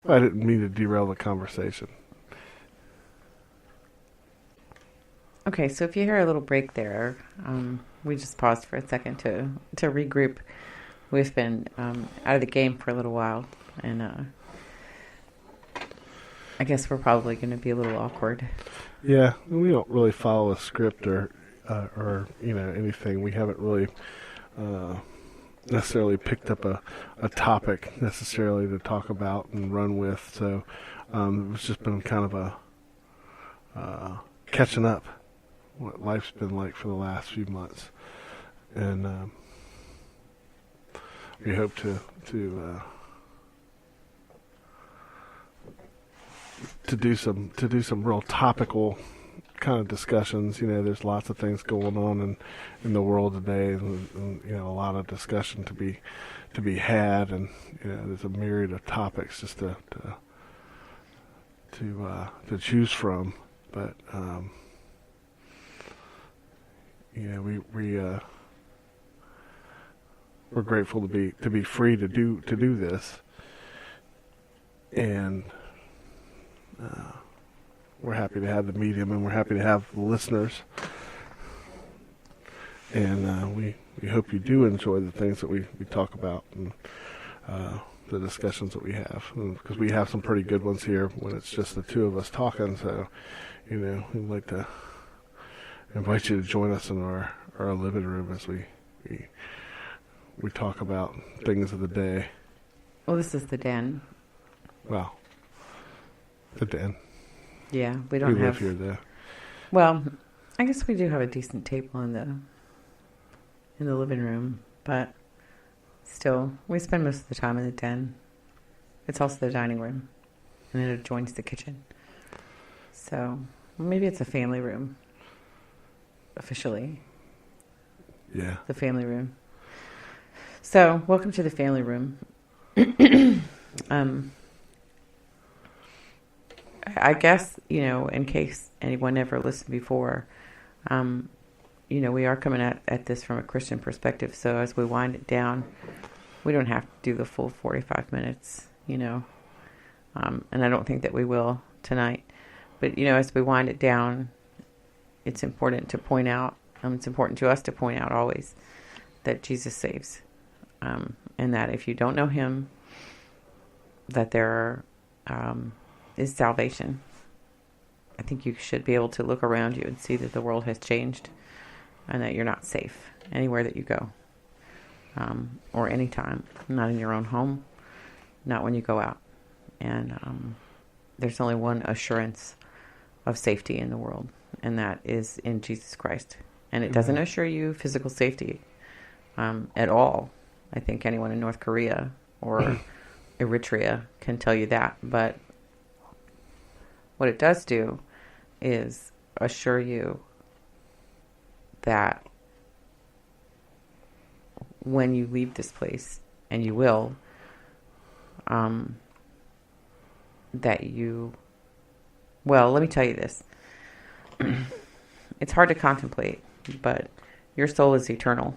I didn't mean to derail the conversation. Okay, so if you hear a little break there, we just paused for a second to regroup. We've been out of the game for a little while, and I guess we're probably going to be a little awkward. Yeah, we don't really follow a script or anything. We haven't really necessarily picked up a topic necessarily to talk about and run with. So it's just been kind of a catching up what life's been like for the last few months, and we hope to do some real topical kind of discussions. There's lots of things going on in the world today, and a lot of discussion to be had, and there's a myriad of topics just to choose from. But we're grateful to be free to do this, and we're happy to have the medium, and we're happy to have listeners, and we hope you do enjoy the things that we talk about, and the discussions that we have, because we have some pretty good ones here when it's just the two of us talking. So we'd like to invite you to join us in our living room as we talk about things of the day. Well, this is the den. Well, the den. Yeah, we We don't live have. here, though. Well, I guess we do have a decent table in the living room, but still, we spend most of the time in the den. It's also the dining room, and it adjoins the kitchen. So maybe it's a family room. Officially, Yeah. the family room. So, welcome to the family room. I guess, in case anyone never listened before, we are coming at this from a Christian perspective. So as we wind it down, we don't have to do the full 45 minutes, and I don't think that we will tonight. But, as we wind it down, it's important to point out, it's important to us to point out always that Jesus saves. And that if you don't know him, that there is salvation. I think you should be able to look around you and see that the world has changed and that you're not safe anywhere that you go, or anytime, not in your own home, not when you go out. And there's only one assurance of safety in the world, and that is in Jesus Christ. And it doesn't assure you physical safety at all. I think anyone in North Korea or Eritrea can tell you that. But what it does do is assure you that when you leave this place, and you will, that you, well, let me tell you this. It's hard to contemplate, but your soul is eternal.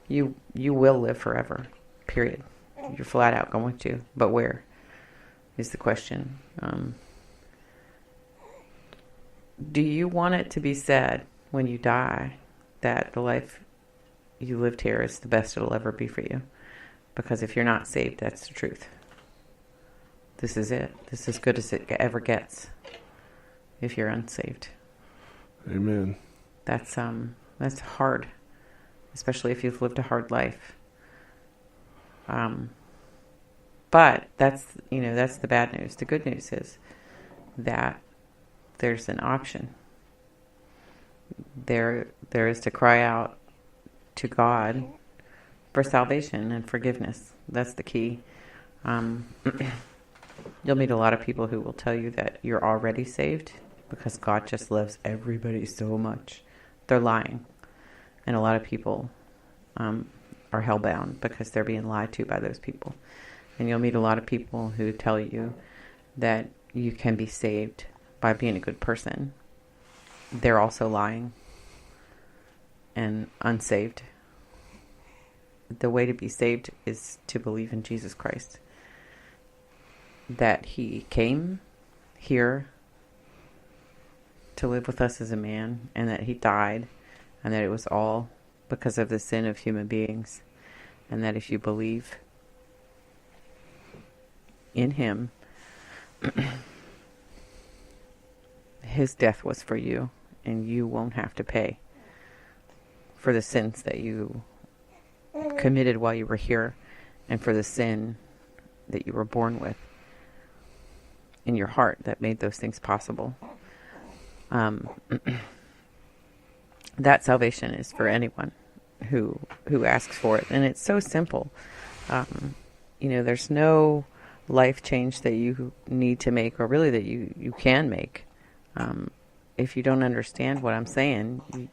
You will live forever, period. You're flat out going to, but where is the question. Do you want it to be said when you die that the life you lived here is the best it'll ever be for you? Because if you're not saved, that's the truth. This is it. This is as good as it ever gets if you're unsaved. Amen. That's hard, especially if you've lived a hard life. But that's the bad news. The good news is that there's an option. There is to cry out to God for salvation and forgiveness. That's the key. You'll meet a lot of people who will tell you that you're already saved because God just loves everybody so much. They're lying. And a lot of people are hellbound because they're being lied to by those people. And you'll meet a lot of people who tell you that you can be saved by being a good person. They're also lying and unsaved. The way to be saved is to believe in Jesus Christ. that he came here to live with us as a man, and that he died, and that it was all because of the sin of human beings, and that if you believe in him, his death was for you, and you won't have to pay for the sins that you committed while you were here, and for the sin that you were born with in your heart that made those things possible. That salvation is for anyone who asks for it, and it's so simple. There's no life change that you need to make, or really that you can make. If you don't understand what I'm saying,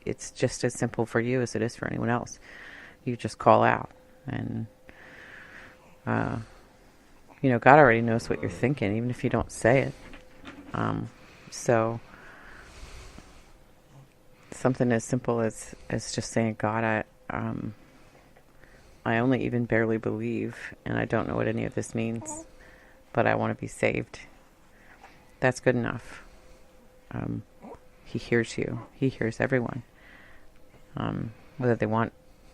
it's just as simple for you as it is for anyone else. You just call out, and God already knows what you're thinking, even if you don't say it. So something as simple as just saying, God, I only even barely believe, and I don't know what any of this means, but I want to be saved. That's good enough. He hears you. He hears everyone, whether they want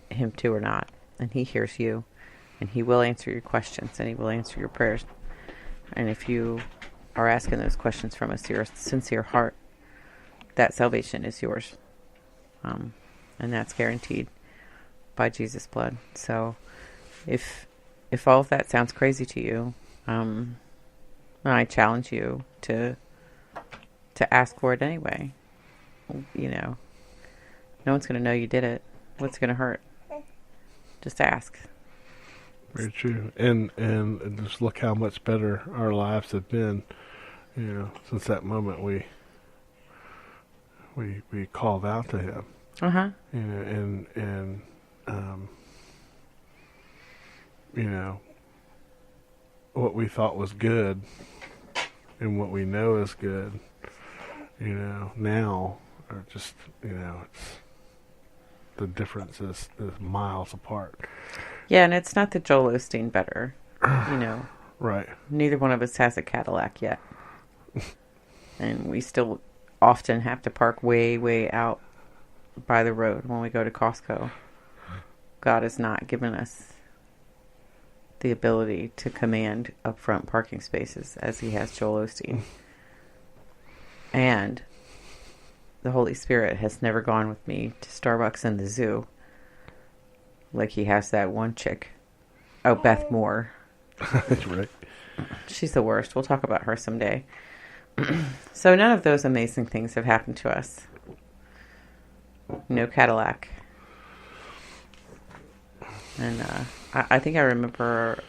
him to or not. And he hears you, and he will answer your questions, and he will answer your prayers. And if you are asking those questions from a sincere heart, that salvation is yours. And that's guaranteed by Jesus' blood. So if all of that sounds crazy to you, I challenge you to ask for it anyway. No one's going to know you did it. What's going to hurt? Just ask. Very true. And just look how much better our lives have been, since that moment we called out to him. Uh-huh. What we thought was good and what we know is good, now are just, it's, the difference is miles apart. Yeah, and it's not that Joel Osteen better, Right. Neither one of us has a Cadillac yet. And we still often have to park way, way out by the road when we go to Costco. God has not given us the ability to command upfront parking spaces as he has Joel Osteen. And the Holy Spirit has never gone with me to Starbucks and the zoo like he has that one chick. Oh, Beth Moore. That's right. She's the worst. We'll talk about her someday. So none of those amazing things have happened to us. No Cadillac. And I think I remember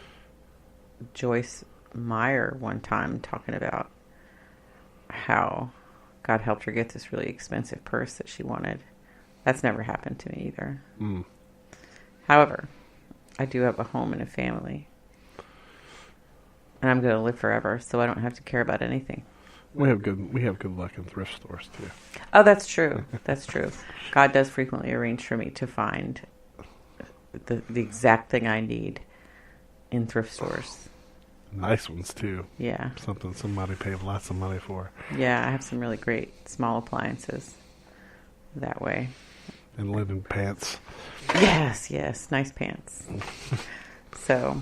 Joyce Meyer one time talking about how God helped her get this really expensive purse that she wanted. That's never happened to me either. Mm. However, I do have a home and a family. And I'm going to live forever, so I don't have to care about anything. We have good luck in thrift stores too. Oh, that's true. That's true. God does frequently arrange for me to find the exact thing I need in thrift stores. Nice ones too. Yeah. Something somebody paid lots of money for. Yeah, I have some really great small appliances that way. And linen pants. Yes, nice pants. So,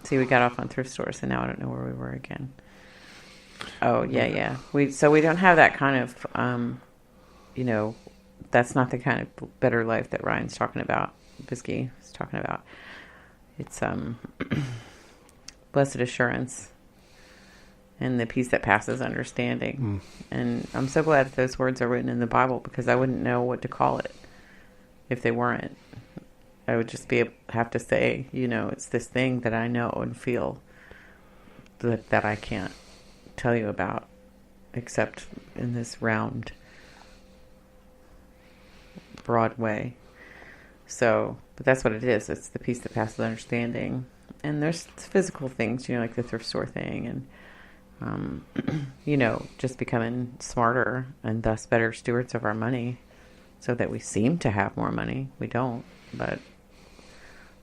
see, we got off on thrift stores, and now I don't know where we were again. Oh, yeah. We don't have that kind of, that's not the kind of better life that Ryan's talking about, Bisky is talking about. It's blessed assurance and the peace that passes understanding. And I'm so glad that those words are written in the Bible, because I wouldn't know what to call it if they weren't. I would just have to say, it's this thing that I know and feel that I can't tell you about except in this round, broad way. So, but that's what it is. It's the peace that passes understanding. And there's physical things, like the thrift store thing, and just becoming smarter and thus better stewards of our money, so that we seem to have more money. We don't, but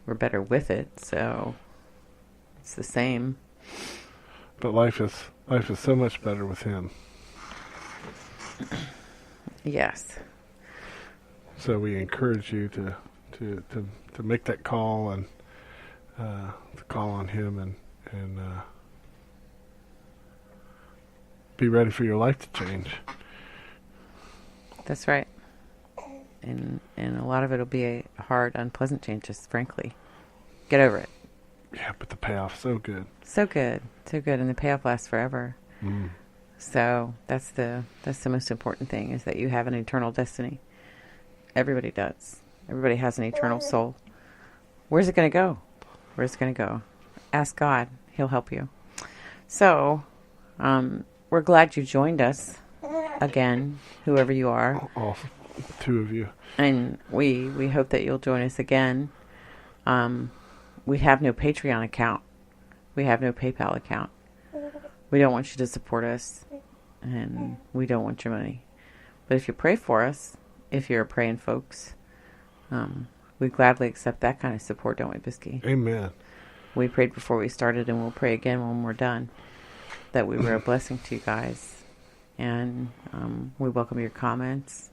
we're better with it. So it's the same. But life is so much better with him. Yes. So we encourage you to make that call and to call on him and be ready for your life to change. That's right. And a lot of it will be a hard, unpleasant change, just frankly. Get over it. Yeah, but the payoff's so good. So good. So good. And the payoff lasts forever. Mm. So that's the most important thing, is that you have an eternal destiny. Everybody does. Everybody has an eternal soul. Where's it going to go? Where's it going to go? Ask God. He'll help you. So, we're glad you joined us again, whoever you are. All two of you. And we hope that you'll join us again. We have no Patreon account. We have no PayPal account. We don't want you to support us, and we don't want your money. But if you pray for us, if you're praying folks, we gladly accept that kind of support, don't we, Bisky? Amen. We prayed before we started, and we'll pray again when we're done, that we were a blessing to you guys. And we welcome your comments,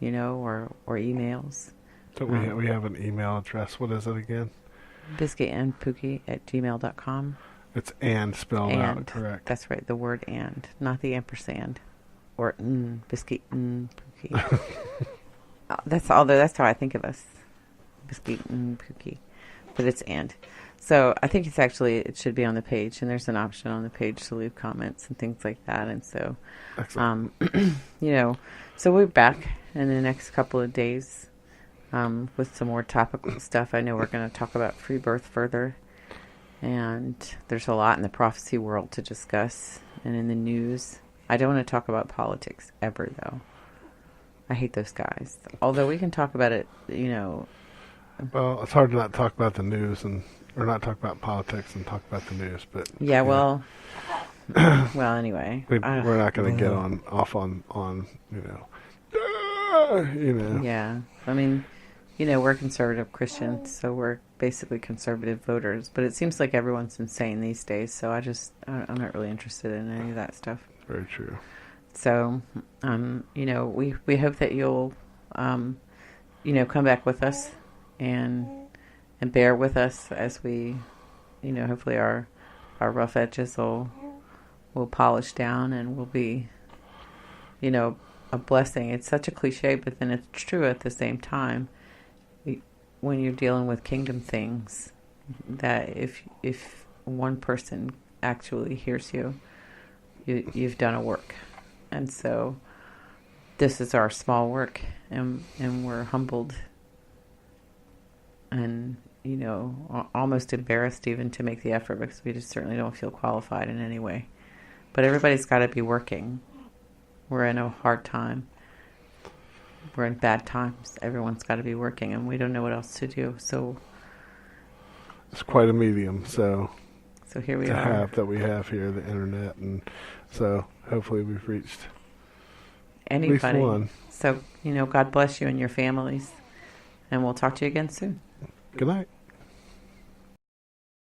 or emails. So we have an email address. What is it again? biscuitandpookie@gmail.com. It's and spelled out, correct? That's right, the word and, not the ampersand. Or biscuit pookie. That's how I think of us. Biscuit and pookie. But it's and. So I think it should be on the page, and there's an option on the page to leave comments and things like that. And so, excellent. So we're back in the next couple of days with some more topical stuff. I know we're going to talk about free birth further, and there's a lot in the prophecy world to discuss and in the news. I don't want to talk about politics ever, though. I hate those guys. Although we can talk about it, Well, it's hard to not talk about the news or not talk about politics and talk about the news, but yeah, well, anyway, we're not going to get off on Yeah, I mean, we're conservative Christians, so we're basically conservative voters. But it seems like everyone's insane these days, so I'm not really interested in any of that stuff. Very true. So, we hope that you'll, come back with us and bear with us as we, hopefully our rough edges will polish down and will be, a blessing. It's such a cliche, but then it's true at the same time. When you're dealing with kingdom things, that if one person actually hears you've done a work. And so this is our small work, and we're humbled and, almost embarrassed even to make the effort, because we just certainly don't feel qualified in any way. But everybody's got to be working. We're in a hard time. We're in bad times. Everyone's got to be working, and we don't know what else to do. So it's quite a medium. So here we are. That we have here, the internet, and so hopefully we've reached anybody. At least one. So God bless you and your families, and we'll talk to you again soon. Good night.